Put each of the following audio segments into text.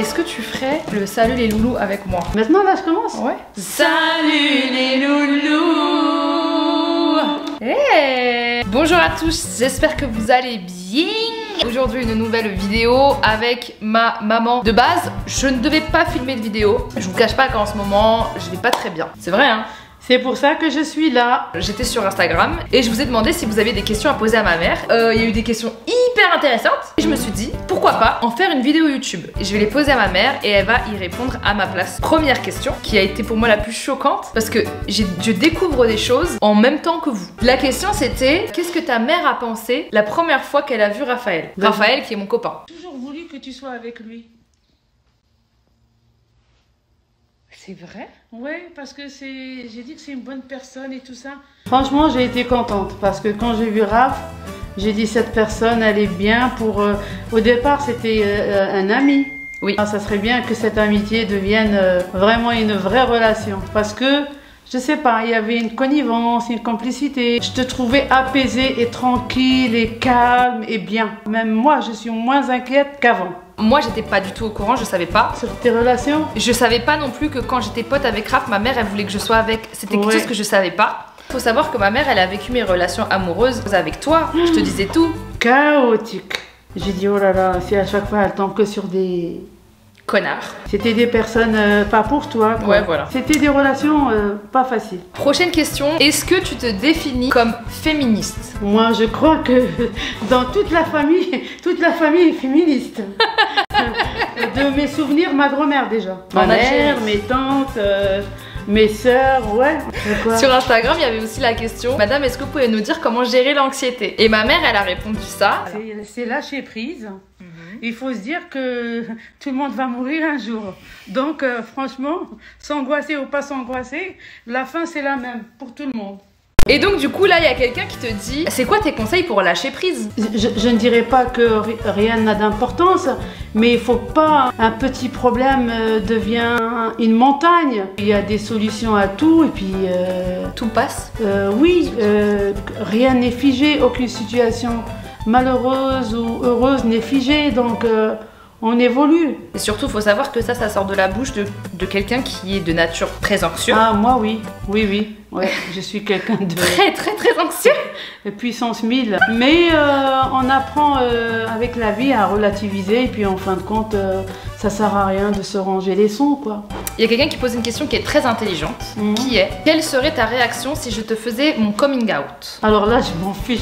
Est-ce que tu ferais le salut les loulous avec moi? Maintenant là je commence? Ouais. Salut les loulous. Hey. Bonjour à tous, j'espère que vous allez bien. Aujourd'hui une nouvelle vidéo avec ma maman. De base, je ne devais pas filmer de vidéo. Je vous cache pas qu'en ce moment, je vais pas très bien. C'est vrai hein? C'est pour ça que je suis là. J'étais sur Instagram et je vous ai demandé si vous aviez des questions à poser à ma mère. Il y a eu des questions hyper intéressantes et je me suis dit pourquoi pas en faire une vidéo YouTube. Et je vais les poser à ma mère et elle va y répondre à ma place. Première question qui a été pour moi la plus choquante parce que je découvre des choses en même temps que vous. La question c'était qu'est-ce que ta mère a pensé la première fois qu'elle a vu Raphaël? Raphaël qui est mon copain. J'ai toujours voulu que tu sois avec lui. C'est vrai? Oui, parce que j'ai dit que c'est une bonne personne et tout ça. Franchement, j'ai été contente parce que quand j'ai vu Raph, j'ai dit cette personne, elle est bien pour... au départ, c'était un ami. Oui. Ah, ça serait bien que cette amitié devienne vraiment une vraie relation. Parce que, je sais pas, il y avait une connivence, une complicité. Je te trouvais apaisée et tranquille et calme et bien. Même moi, je suis moins inquiète qu'avant. Moi j'étais pas du tout au courant, je savais pas. Sur tes relations? Je savais pas non plus que quand j'étais pote avec Raph, ma mère elle voulait que je sois avec. C'était quelque chose que je savais pas. Faut savoir que ma mère elle a vécu mes relations amoureuses avec toi. Je te disais tout. Chaotique. J'ai dit oh là là, si à chaque fois elle tombe que sur des... Connard. C'était des personnes pas pour toi, quoi. Ouais, voilà. C'était des relations pas faciles. Prochaine question. Est-ce que tu te définis comme féministe? Moi, je crois que dans toute la famille est féministe. De mes souvenirs, ma grand-mère déjà. Ma mère, mes tantes, mes sœurs, ouais. Sur Instagram, il y avait aussi la question Madame, est-ce que vous pouvez nous dire comment gérer l'anxiété? Et ma mère, elle a répondu ça. C'est lâcher prise. Il faut se dire que tout le monde va mourir un jour. Donc, franchement, s'angoisser ou pas s'angoisser, la fin, c'est la même pour tout le monde. Et donc, du coup, là, il y a quelqu'un qui te dit c'est quoi tes conseils pour lâcher prise? Je ne dirais pas que rien n'a d'importance, mais il ne faut pas un petit problème devient une montagne. Il y a des solutions à tout et puis... tout passe? Oui, rien n'est figé, aucune situation malheureuse ou heureuse n'est figée, donc on évolue. Et surtout, il faut savoir que ça sort de la bouche de quelqu'un qui est de nature très anxieux. Ah, moi oui, ouais, je suis quelqu'un de... très anxieux. Puissance 1000. Mais on apprend avec la vie à relativiser et puis en fin de compte, ça sert à rien de se ranger les sons, quoi. Il y a quelqu'un qui pose une question qui est très intelligente, qui est quelle serait ta réaction si je te faisais mon coming out? Alors là, je m'en fiche.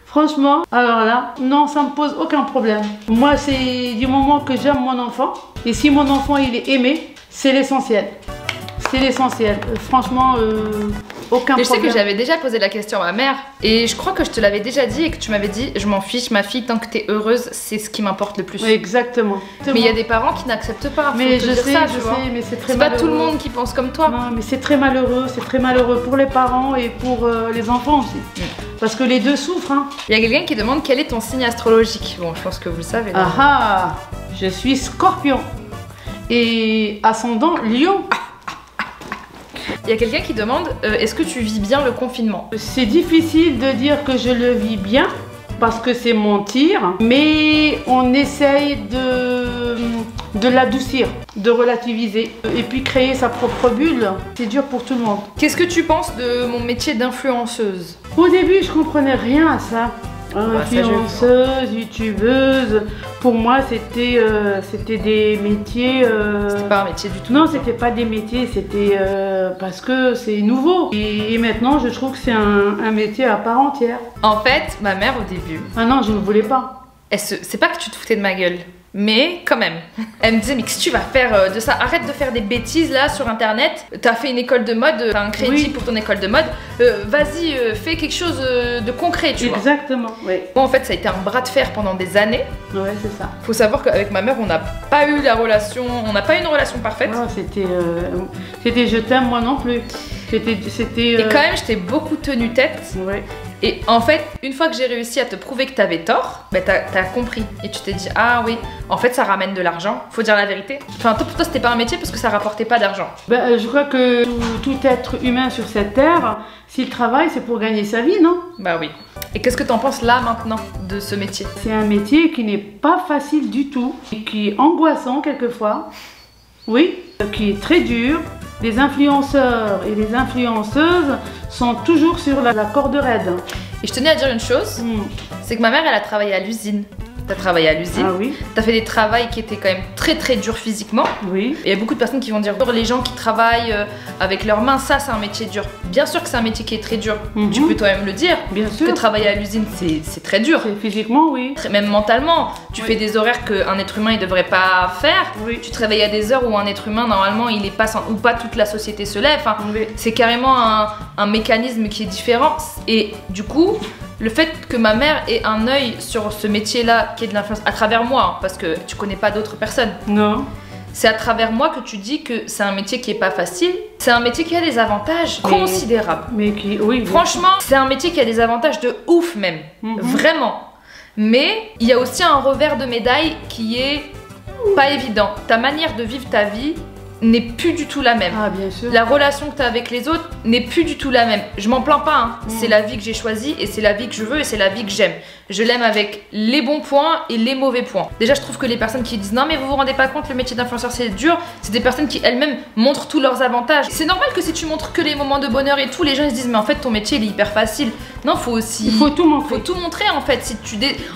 Franchement, alors là, non, ça me pose aucun problème. Moi, c'est du moment que j'aime mon enfant. Et si mon enfant, il est aimé, c'est l'essentiel. C'est l'essentiel. Franchement, aucun problème. Je sais que j'avais déjà posé la question à ma mère. Et je crois que je te l'avais déjà dit et que tu m'avais dit je m'en fiche, ma fille, tant que t'es heureuse, c'est ce qui m'importe le plus. Oui, exactement. Mais il y a des parents qui n'acceptent pas. Mais je sais, mais c'est très malheureux. C'est pas tout le monde qui pense comme toi. Non, mais c'est très malheureux pour les parents et pour les enfants aussi. Parce que les deux souffrent. Hein. Il y a quelqu'un qui demande quel est ton signe astrologique. Bon, je pense que vous le savez. Là. Ah, je suis Scorpion et ascendant Lion. Il y a quelqu'un qui demande est-ce que tu vis bien le confinement? C'est difficile de dire que je le vis bien parce que c'est mentir, mais on essaye de l'adoucir, de relativiser et puis créer sa propre bulle. C'est dur pour tout le monde. Qu'est-ce que tu penses de mon métier d'influenceuse? Au début, je comprenais rien à ça. Influenceuse, youtubeuse, pour moi c'était des métiers... C'était pas un métier du tout. Non, c'était pas des métiers, c'était parce que c'est nouveau. Et maintenant je trouve que c'est un métier à part entière. En fait, ma mère au début... Ah non, je ne voulais pas. C'est pas que tu te foutais de ma gueule. Mais quand même, elle me disait mais qu'est-ce que tu vas faire de ça? Arrête de faire des bêtises là sur internet. T'as fait une école de mode, t'as un crédit pour ton école de mode. Vas-y, fais quelque chose de concret, tu vois. Exactement, oui. Bon, en fait, ça a été un bras de fer pendant des années. Ouais, c'est ça. Faut savoir qu'avec ma mère, on n'a pas eu la relation, on n'a pas eu une relation parfaite. Oh, c'était je t'aime moi non plus. Et quand même, je t'ai beaucoup tenu tête. Ouais. Et en fait, une fois que j'ai réussi à te prouver que t'avais tort, bah t'as compris. Et tu t'es dit, ah oui, en fait ça ramène de l'argent, faut dire la vérité. Enfin, pour toi c'était pas un métier parce que ça rapportait pas d'argent. Bah, je crois que tout être humain sur cette terre, s'il travaille, c'est pour gagner sa vie, non? Bah oui. Et qu'est-ce que tu en penses là maintenant de ce métier? C'est un métier qui n'est pas facile du tout, et qui est angoissant quelquefois, oui, qui est très dur. Les influenceurs et les influenceuses sont toujours sur la corde raide. Et je tenais à dire une chose, c'est que ma mère, elle a travaillé à l'usine. T'as travaillé à l'usine, Ah oui, t'as fait des travails qui étaient quand même très durs physiquement. oui. Et il y a beaucoup de personnes qui vont dire les gens qui travaillent avec leurs mains, ça c'est un métier dur. Bien sûr que c'est un métier qui est très dur. Tu peux toi-même le dire. Bien sûr. Que travailler à l'usine c'est très dur. Physiquement, oui. Même mentalement, tu fais des horaires qu'un être humain il devrait pas faire. Oui. Tu te réveilles à des heures où un être humain normalement il est pas ou pas toute la société se lève. Enfin, Oui. c'est carrément un mécanisme qui est différent. Et du coup, le fait que ma mère ait un œil sur ce métier-là, qui est de l'influence, à travers moi, hein, parce que tu connais pas d'autres personnes, Non. c'est à travers moi que tu dis que c'est un métier qui est pas facile. C'est un métier qui a des avantages considérables. Mais qui, oui. Franchement, c'est un métier qui a des avantages de ouf même. Vraiment. Mais il y a aussi un revers de médaille qui est pas évident. Ta manière de vivre ta vie n'est plus du tout la même. Ah, bien sûr. La relation que tu as avec les autres n'est plus du tout la même. Je m'en plains pas, hein. C'est la vie que j'ai choisie et c'est la vie que je veux et c'est la vie que j'aime. Je l'aime avec les bons points et les mauvais points. Déjà, je trouve que les personnes qui disent non mais vous vous rendez pas compte, le métier d'influenceur c'est dur, c'est des personnes qui elles-mêmes montrent tous leurs avantages. C'est normal que si tu montres que les moments de bonheur et tout, les gens ils se disent mais en fait ton métier il est hyper facile. Non, faut aussi... Il faut tout montrer. Faut tout montrer en fait. Si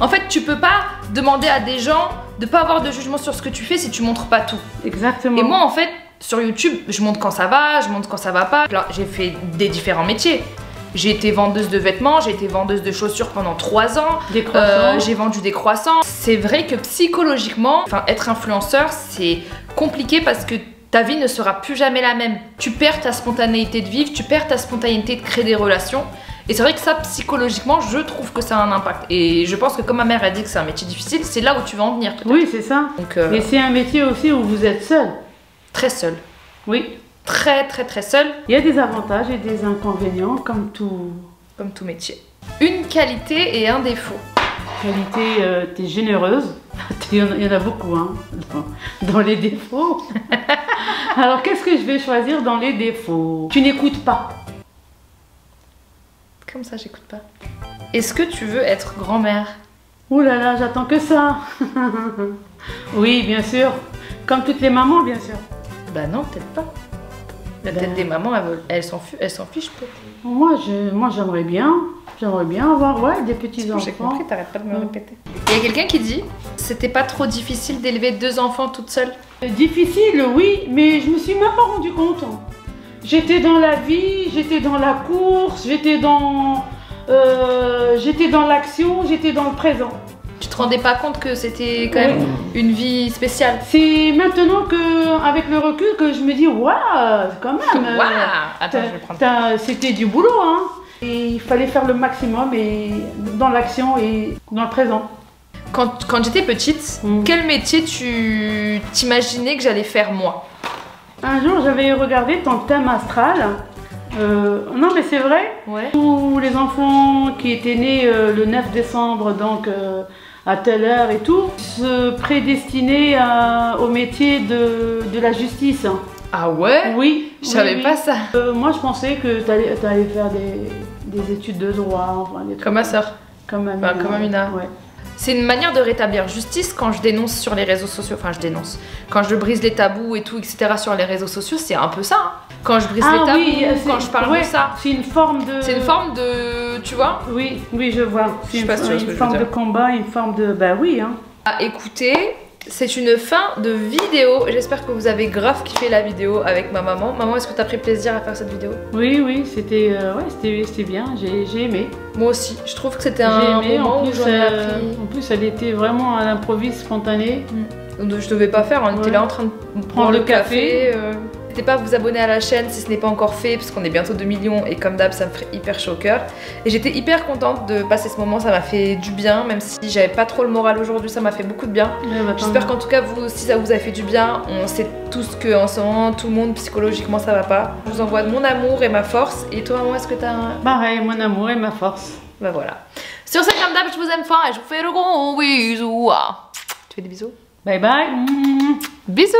en fait, tu peux pas demander à des gens de pas avoir de jugement sur ce que tu fais si tu montres pas tout. Exactement. Et moi en fait, sur YouTube, je montre quand ça va, je montre quand ça va pas. Là, j'ai fait des différents métiers. J'ai été vendeuse de vêtements, j'ai été vendeuse de chaussures pendant 3 ans. Des croissants. J'ai vendu des croissants. C'est vrai que psychologiquement, être influenceur, c'est compliqué parce que ta vie ne sera plus jamais la même. Tu perds ta spontanéité de vivre, tu perds ta spontanéité de créer des relations. Et c'est vrai que ça, psychologiquement, je trouve que ça a un impact. Et je pense que comme ma mère a dit que c'est un métier difficile, c'est là où tu vas en venir. Oui, c'est ça. Donc, Et c'est un métier aussi où vous êtes seul. très seul. Oui. Très seul. Il y a des avantages et des inconvénients comme tout. Comme tout métier. Une qualité et un défaut. Qualité, t'es généreuse. Il y en a beaucoup, hein, dans les défauts. Alors, qu'est-ce que je vais choisir dans les défauts? Tu n'écoutes pas. Comme ça, j'écoute pas. Est-ce que tu veux être grand-mère? Ouh là là, j'attends que ça. Oui, bien sûr. Comme toutes les mamans, bien sûr. Bah non, peut-être pas. Il y a peut-être des mamans, elles s'en fichent peut-être. Moi, j'aimerais bien avoir des petits-enfants. J'ai compris, t'arrêtes pas de me répéter. Il y a quelqu'un qui dit, c'était pas trop difficile d'élever 2 enfants toute seule? Difficile, oui, mais je me suis même pas rendu compte. J'étais dans la vie, j'étais dans la course, j'étais dans l'action, j'étais dans le présent. Tu te rendais pas compte que c'était quand même une vie spéciale? C'est maintenant que, avec le recul, que je me dis, waouh, quand même. Waouh! Attends, je vais prendre. C'était du boulot, hein. Et il fallait faire le maximum et dans l'action et dans le présent. Quand j'étais petite, quel métier tu t'imaginais que j'allais faire moi? Un jour, j'avais regardé ton thème astral. Non, mais c'est vrai. Ouais. Tous les enfants qui étaient nés le 9 décembre, donc à telle heure et tout, se prédestinaient au métier de la justice. Ah ouais? Oui. Je savais pas ça. Moi, je pensais que tu allais faire des études de droit. Enfin, des trucs Comme ma soeur. Comme Amina. Comme Amina. Ouais. C'est une manière de rétablir justice quand je dénonce sur les réseaux sociaux. Enfin, je dénonce. Quand je brise les tabous et tout, etc. sur les réseaux sociaux, c'est un peu ça. Hein. Quand je brise les tabous, oui, quand je parle de ça. C'est une forme de... C'est une forme de... Tu vois? Oui, je vois. C'est une forme de combat, une forme de... Bah oui, hein. À écouter, c'est une fin de vidéo. J'espère que vous avez grave kiffé la vidéo avec ma maman. Maman, est-ce que tu as pris plaisir à faire cette vidéo? Oui, c'était bien. J'ai aimé. Moi aussi. Je trouve que c'était un moment où j'en ai appris. En plus, elle était vraiment à l'improviste, spontanée. Je devais pas faire, on était là en train de prendre le café. N'hésitez pas à vous abonner à la chaîne si ce n'est pas encore fait, parce qu'on est bientôt 2 millions et comme d'hab ça me ferait hyper chaud au cœur. Et j'étais hyper contente de passer ce moment, ça m'a fait du bien, même si j'avais pas trop le moral aujourd'hui, ça m'a fait beaucoup de bien. J'espère qu'en tout cas vous aussi ça vous a fait du bien. On sait tous qu'en ce moment tout le monde psychologiquement ça va pas. Je vous envoie de mon amour et ma force. Et toi maman, est-ce que t'as un... Pareil, mon amour et ma force. Bah voilà. Sur ce, comme d'hab, je vous aime fort et je vous fais de gros bisous. Tu fais des bisous? Bye bye. Bisous.